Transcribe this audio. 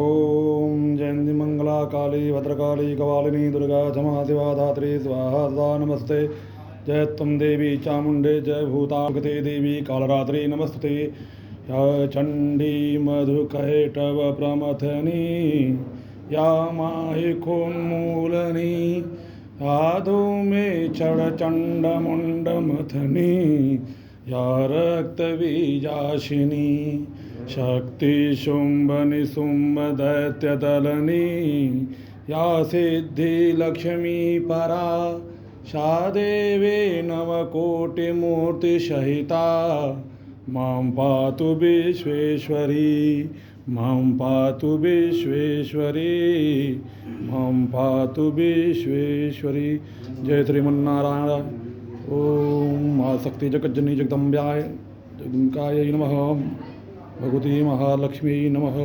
ओम जयंती मंगला काली भद्रकाली कपालिनी दुर्गा क्षमा शिवा धात्री स्वाहा सदा नमस्ते। जय तुम देवी चामुंडे जय भूतागते देवी कालरात्रि नमस्ते। या चंडी मधुकैटव प्रमथनी या माहिकोन्मूलनी आदो में चढ़ चंड मुंड मथनी या रक्तबीजाशिनी शक्ति शुंभ निशुंभ दैत्यदलनी या सिद्धि लक्ष्मी परा सा देवी नवकोटिमूर्ति सहिता मां पातु विश्वेश्वरी मां पातु विश्वेश्वरी मां पातु विश्वेश्वरी। जय श्रीमन्नारायण। ओम आसक्ति जगज्जननी जगदम्ब्याय जगदम्बिकायै नमः। भगवती महालक्ष्मी नमः।